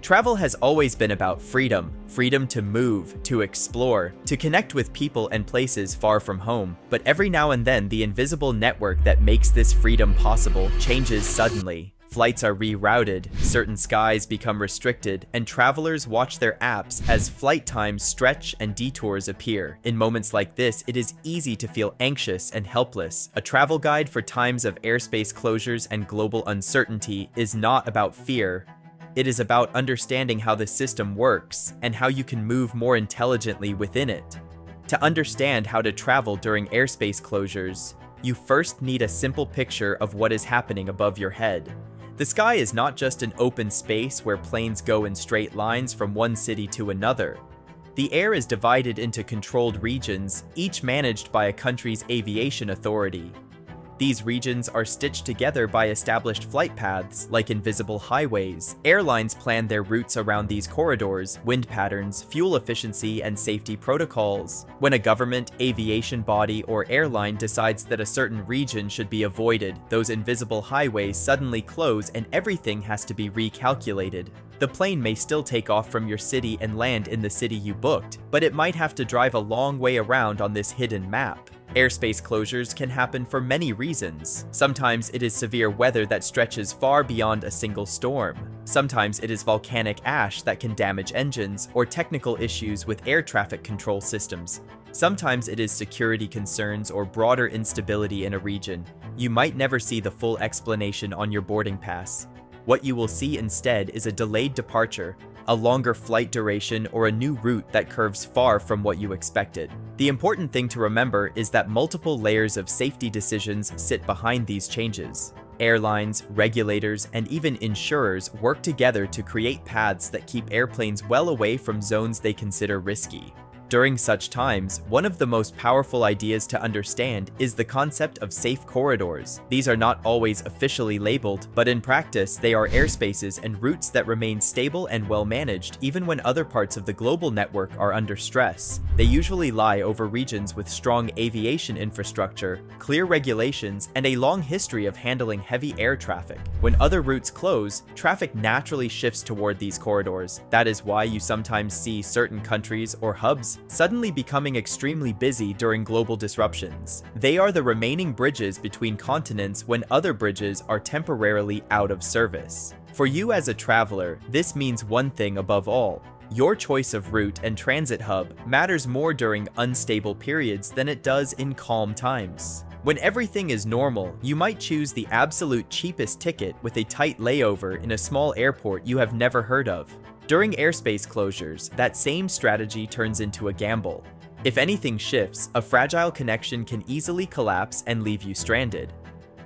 Travel has always been about freedom. Freedom to move, to explore, to connect with people and places far from home. But every now and then, the invisible network that makes this freedom possible changes suddenly. Flights are rerouted, certain skies become restricted, and travelers watch their apps as flight times stretch and detours appear. In moments like this, it is easy to feel anxious and helpless. A travel guide for times of airspace closures and global uncertainty is not about fear. It is about understanding how the system works and how you can move more intelligently within it. To understand how to travel during airspace closures, you first need a simple picture of what is happening above your head. The sky is not just an open space where planes go in straight lines from one city to another. The air is divided into controlled regions, each managed by a country's aviation authority. These regions are stitched together by established flight paths, like invisible highways. Airlines plan their routes around these corridors, wind patterns, fuel efficiency, and safety protocols. When a government, aviation body, or airline decides that a certain region should be avoided, those invisible highways suddenly close and everything has to be recalculated. The plane may still take off from your city and land in the city you booked, but it might have to drive a long way around on this hidden map. Airspace closures can happen for many reasons. Sometimes it is severe weather that stretches far beyond a single storm. Sometimes it is volcanic ash that can damage engines, or technical issues with air traffic control systems. Sometimes it is security concerns or broader instability in a region. You might never see the full explanation on your boarding pass. What you will see instead is a delayed departure, a longer flight duration, or a new route that curves far from what you expected. The important thing to remember is that multiple layers of safety decisions sit behind these changes. Airlines, regulators, and even insurers work together to create paths that keep airplanes well away from zones they consider risky. During such times, one of the most powerful ideas to understand is the concept of safe corridors. These are not always officially labeled, but in practice, they are airspaces and routes that remain stable and well managed even when other parts of the global network are under stress. They usually lie over regions with strong aviation infrastructure, clear regulations, and a long history of handling heavy air traffic. When other routes close, traffic naturally shifts toward these corridors. That is why you sometimes see certain countries or hubs suddenly becoming extremely busy during global disruptions. They are the remaining bridges between continents when other bridges are temporarily out of service. For you as a traveler, this means one thing above all. Your choice of route and transit hub matters more during unstable periods than it does in calm times. When everything is normal, you might choose the absolute cheapest ticket with a tight layover in a small airport you have never heard of. During airspace closures, that same strategy turns into a gamble. If anything shifts, a fragile connection can easily collapse and leave you stranded.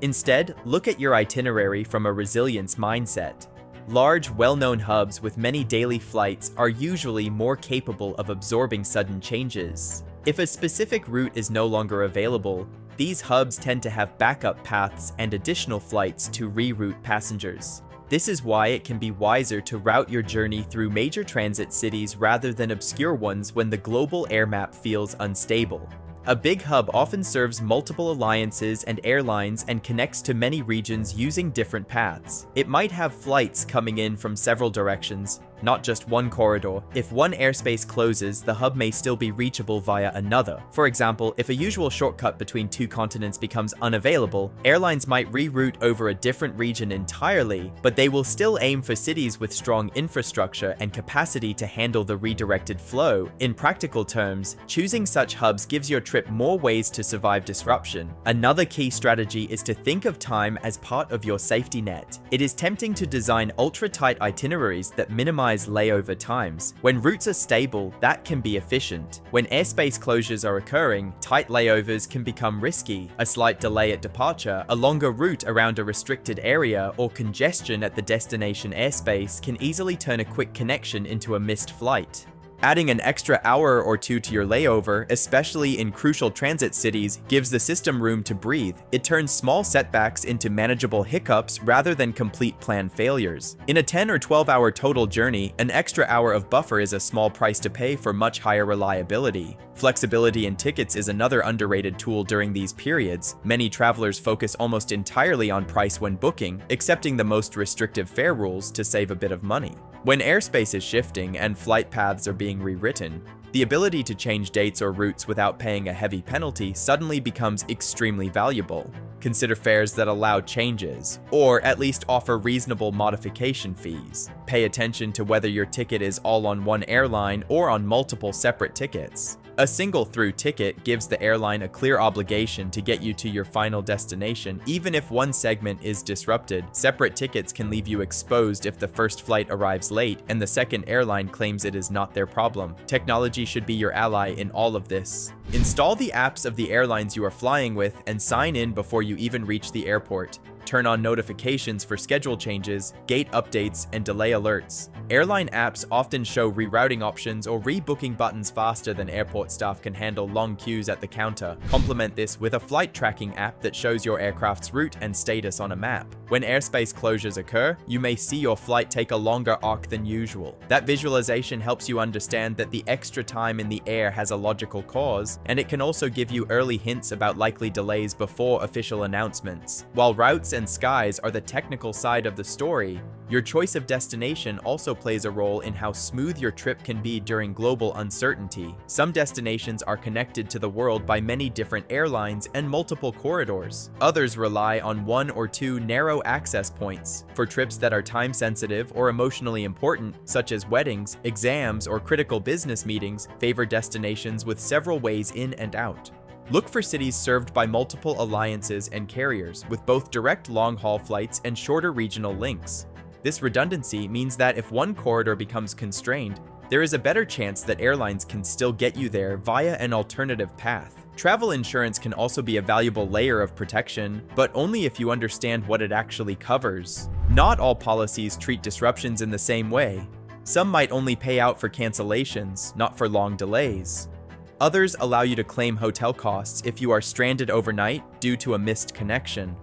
Instead, look at your itinerary from a resilience mindset. Large, well-known hubs with many daily flights are usually more capable of absorbing sudden changes. If a specific route is no longer available, these hubs tend to have backup paths and additional flights to reroute passengers. This is why it can be wiser to route your journey through major transit cities rather than obscure ones when the global air map feels unstable. A big hub often serves multiple alliances and airlines and connects to many regions using different paths. It might have flights coming in from several directions, not just one corridor. If one airspace closes, the hub may still be reachable via another. For example, if a usual shortcut between two continents becomes unavailable, airlines might reroute over a different region entirely, but they will still aim for cities with strong infrastructure and capacity to handle the redirected flow. In practical terms, choosing such hubs gives your trip more ways to survive disruption. Another key strategy is to think of time as part of your safety net. It is tempting to design ultra-tight itineraries that minimize layover times. When routes are stable, that can be efficient. When airspace closures are occurring, tight layovers can become risky. A slight delay at departure, a longer route around a restricted area, or congestion at the destination airspace can easily turn a quick connection into a missed flight. Adding an extra hour or two to your layover, especially in crucial transit cities, gives the system room to breathe. It turns small setbacks into manageable hiccups rather than complete planned failures. In a 10 or 12-hour total journey, an extra hour of buffer is a small price to pay for much higher reliability. Flexibility in tickets is another underrated tool during these periods. Many travelers focus almost entirely on price when booking, accepting the most restrictive fare rules to save a bit of money. When airspace is shifting and flight paths are being rewritten, the ability to change dates or routes without paying a heavy penalty suddenly becomes extremely valuable. Consider fares that allow changes, or at least offer reasonable modification fees. Pay attention to whether your ticket is all on one airline or on multiple separate tickets. A single through ticket gives the airline a clear obligation to get you to your final destination. Even if one segment is disrupted, separate tickets can leave you exposed if the first flight arrives late and the second airline claims it is not their problem. Technology should be your ally in all of this. Install the apps of the airlines you are flying with and sign in before you even reach the airport. Turn on notifications for schedule changes, gate updates, and delay alerts. Airline apps often show rerouting options or rebooking buttons faster than airport staff can handle long queues at the counter. Complement this with a flight tracking app that shows your aircraft's route and status on a map. When airspace closures occur, you may see your flight take a longer arc than usual. That visualization helps you understand that the extra time in the air has a logical cause, and it can also give you early hints about likely delays before official announcements. While routes and skies are the technical side of the story, your choice of destination also plays a role in how smooth your trip can be during global uncertainty. Some destinations are connected to the world by many different airlines and multiple corridors. Others rely on one or two narrow access points. For trips that are time-sensitive or emotionally important, such as weddings, exams, or critical business meetings, favor destinations with several ways in and out. Look for cities served by multiple alliances and carriers, with both direct long-haul flights and shorter regional links. This redundancy means that if one corridor becomes constrained, there is a better chance that airlines can still get you there via an alternative path. Travel insurance can also be a valuable layer of protection, but only if you understand what it actually covers. Not all policies treat disruptions in the same way. Some might only pay out for cancellations, not for long delays. Others allow you to claim hotel costs if you are stranded overnight due to a missed connection.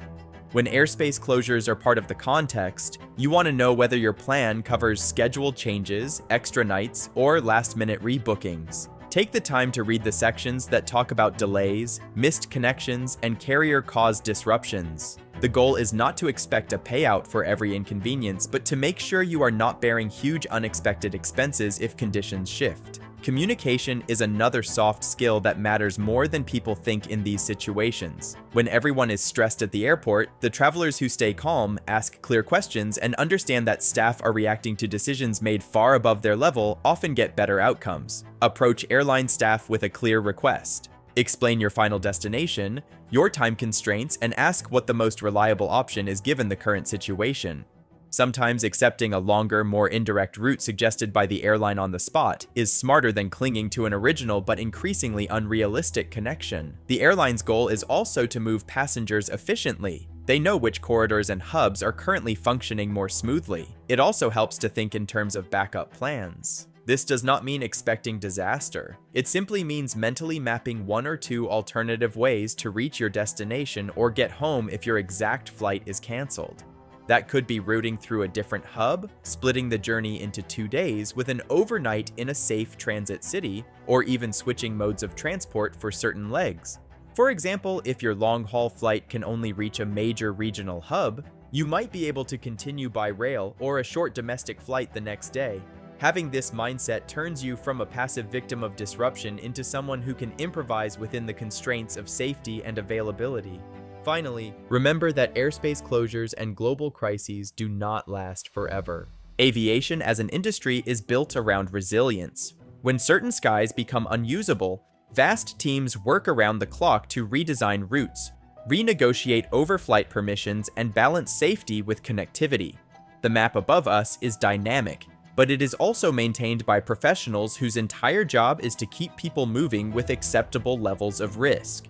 When airspace closures are part of the context, you want to know whether your plan covers schedule changes, extra nights, or last-minute rebookings. Take the time to read the sections that talk about delays, missed connections, and carrier-caused disruptions. The goal is not to expect a payout for every inconvenience, but to make sure you are not bearing huge unexpected expenses if conditions shift. Communication is another soft skill that matters more than people think in these situations. When everyone is stressed at the airport, the travelers who stay calm, ask clear questions, and understand that staff are reacting to decisions made far above their level often get better outcomes. Approach airline staff with a clear request. Explain your final destination, your time constraints, and ask what the most reliable option is given the current situation. Sometimes accepting a longer, more indirect route suggested by the airline on the spot is smarter than clinging to an original but increasingly unrealistic connection. The airline's goal is also to move passengers efficiently. They know which corridors and hubs are currently functioning more smoothly. It also helps to think in terms of backup plans. This does not mean expecting disaster. It simply means mentally mapping one or two alternative ways to reach your destination or get home if your exact flight is canceled. That could be routing through a different hub, splitting the journey into 2 days with an overnight in a safe transit city, or even switching modes of transport for certain legs. For example, if your long-haul flight can only reach a major regional hub, you might be able to continue by rail or a short domestic flight the next day. Having this mindset turns you from a passive victim of disruption into someone who can improvise within the constraints of safety and availability. Finally, remember that airspace closures and global crises do not last forever. Aviation as an industry is built around resilience. When certain skies become unusable, vast teams work around the clock to redesign routes, renegotiate overflight permissions, and balance safety with connectivity. The map above us is dynamic, but it is also maintained by professionals whose entire job is to keep people moving with acceptable levels of risk.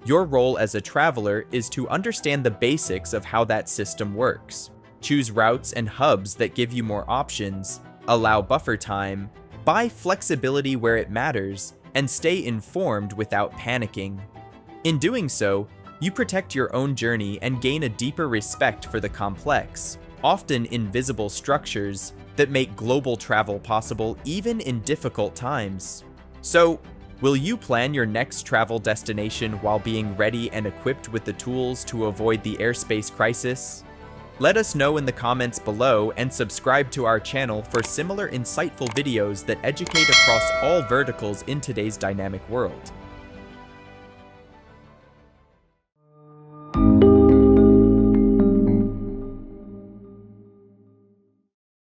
Your role as a traveler is to understand the basics of how that system works. Choose routes and hubs that give you more options, allow buffer time, buy flexibility where it matters, and stay informed without panicking. In doing so, you protect your own journey and gain a deeper respect for the complex, often invisible structures that make global travel possible even in difficult times. So, will you plan your next travel destination while being ready and equipped with the tools to avoid the airspace crisis? Let us know in the comments below and subscribe to our channel for similar insightful videos that educate across all verticals in today's dynamic world.